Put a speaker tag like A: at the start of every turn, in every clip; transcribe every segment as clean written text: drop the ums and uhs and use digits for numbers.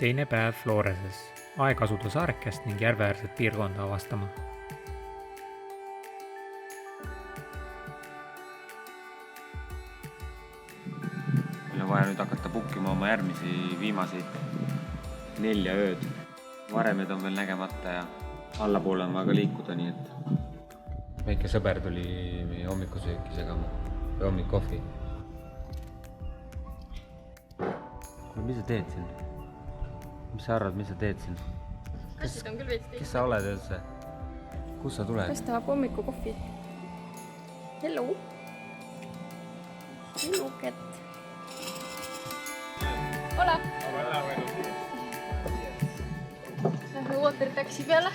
A: Teine päev Floreses. Aeg asuda saarekest ning järveäärset piirkonda avastama.
B: Meil on vaja nüüd hakata bookima oma järgmisi viimasi 4 ööd. Varemed on veel nägemata ja allapoole on vaja ka liikuda, nii et väike sõber tuli meie hommikusööki segama või hommikkohvi. Mis sa teed siin? Mis sa arvad, mis sa teed siin?
C: Kassid on küll veits
B: Kes sa oled üldse? Kus sa tuled?
C: Kas tahab hommikukohvi? Hello! Hello, cat! Hola! Lähme water taxi peale.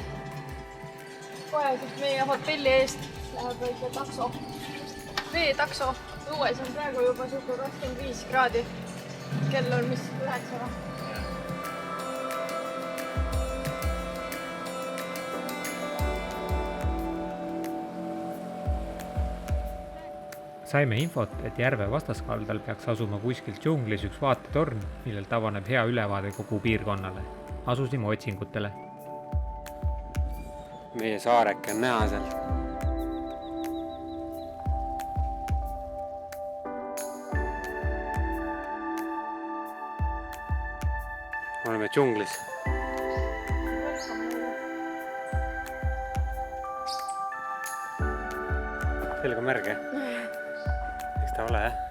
C: Kohe siis meie hotelli eest läheb väike takso. Veetakso. Õues on praegu juba 25 kraadi. Kell on mis 9 või?
A: Saime infot, et järve vastaskaldal peaks asuma kuskilt džunglis üks vaatetorn, millelt avaneb hea ülevaade kogu piirkonnale. Asusime otsingutele.
B: Meie saareke on näha seal. Oleme džunglis. Selga märge. Eks ta ole, jah?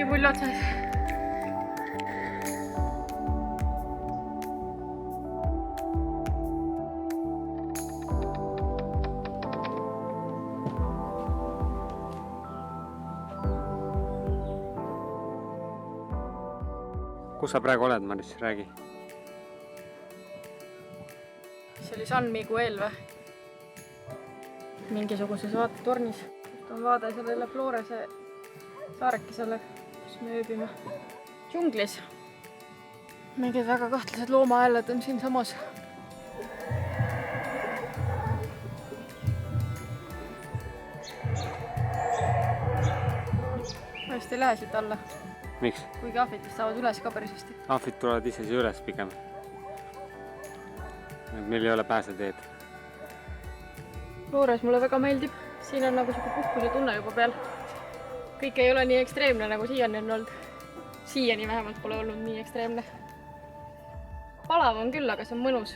C: Pull otsas.
B: Kus sa praegu oled, Maris? Räägi.
C: See oli San Miguel või? Mingisuguses vaatetornis. Kust on vaade sellele Florese saarekesele. Me ööbime džunglis. Mingid väga kahtlased loomahääled on siin samas. Ma just ei lähe siit alla.
B: Miks?
C: Kuigi ahvid vist saavad üles ka päris hästi.
B: Ahvid tulevad ise siia üles pigem. Meil ei ole pääseteed.
C: Flores mulle väga meeldib. Siin on nagu siuke puhkuse tunne juba peal. Kõik ei ole nii ekstreemne, nagu siiani on olnud. Siiani vähemalt pole olnud nii ekstreemne. Palav on küll, aga see on mõnus.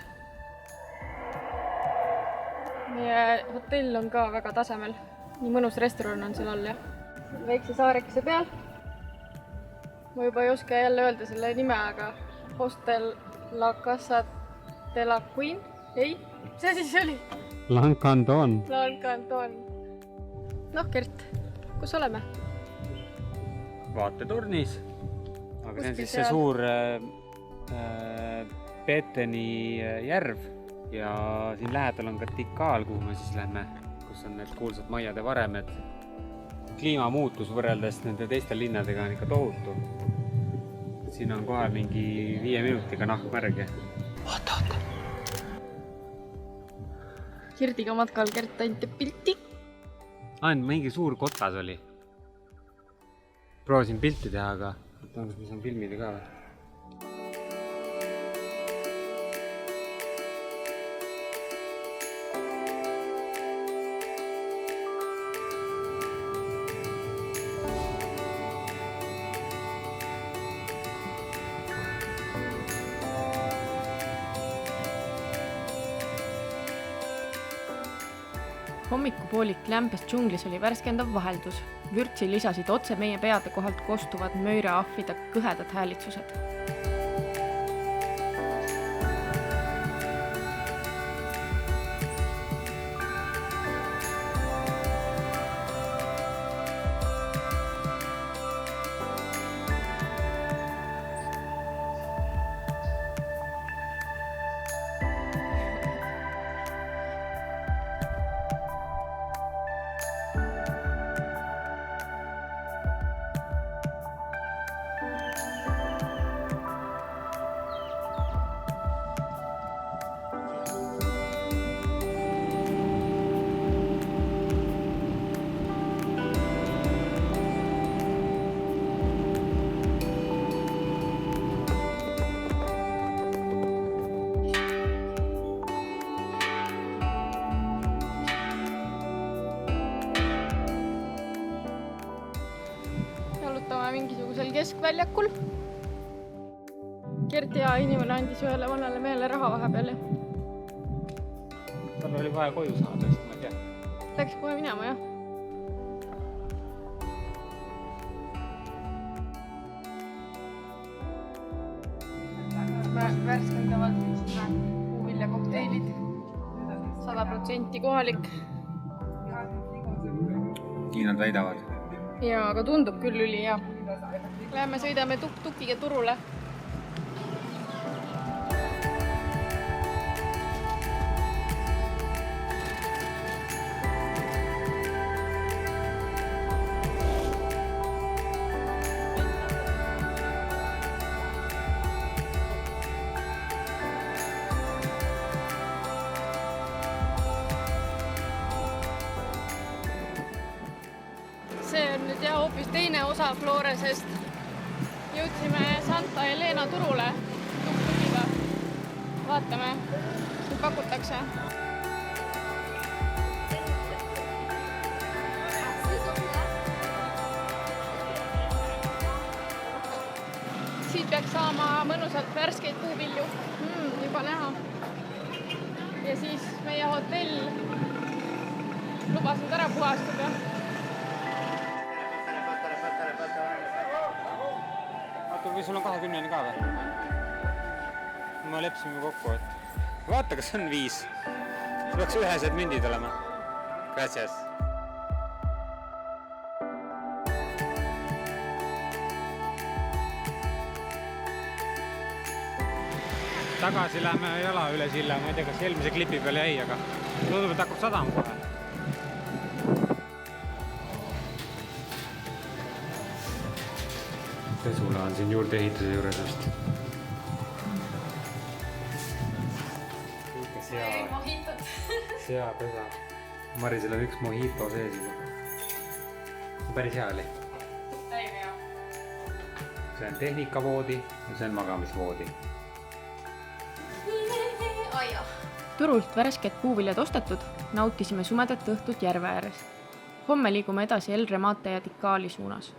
C: Meie hotell on ka väga tasemel. Nii mõnus restoran on seal all, jah. Väikse saarekese peal. Ma juba ei oska jälle öelda selle nime, aga Hostel La Casa de la Queen? Ei? See siis oli?
B: Lancanton.
C: Lancanton. Noh, Kert, kus oleme?
B: Vaatetornis. Aga see on siis see
C: seal?
B: suur Peteni järv ja siin lähedal on ka Tikal, kuhu me siis lähme, kus on need kuulsad maiade varemed. Kliimamuutus võrreldes nende teiste linnadega on ikka tohutu. Siin on kohe mingi 5 minutiga nahkmärge. Oota.
C: Kirdiga matkal Kert ainult pilti.
B: Ainult mingi suur kotas oli. Proovisin pilti teha, aga kas ma saan filmida ka või?
C: Hommikupoolik lämbes džunglis oli värskendav vaheldus. Vürtsi lisasid otse meie peade kohalt kostuvad mööraahvide kõhedad häälitsused. keskväljakul. Gert, hea inimene, andis ühele vanale mehele raha vahepeal ja
B: tal oli vaja koju saada, sest ma ei tea.
C: läks kohe minema, jah. Värskendavad puuviljakokteilid. 100% kohalik.
B: Nii nad väidavad.
C: Ja, aga tundub küll ülihea. Läheme sõidame tuk-tukiga turule. See on nüüd jah hoopis teine osa Floresest. Jõudsime Santa Elena turule tuk-tukiga. Vaatame, mis pakutakse. Siit peaks saama mõnusalt värskeid puuvilju. Juba näha. Ja siis meie hotell lubas nüüd ära puhastada.
B: Või sul on 20 ka või? Ma lepsime kokku, et vaata, kas on 5. See peaks ühesed mündid olema. Gracias. Tagasi läheme jala üle silla. Ma ei tea, kas eelmise klipi peal jäi, aga tundub, et hakkab sadama kohe. Pesula on siin juurde ehituse juures just. Seapesa. Marisel on üks mojito sees juba. See päris hea oli. See on tehnikavoodi ja see on magamisvoodi.
C: Turult värsked puuviljad ostetud, nautisime sumedat õhtut järve ääres. Homme liigume edasi El Remate ja Tikali suunas.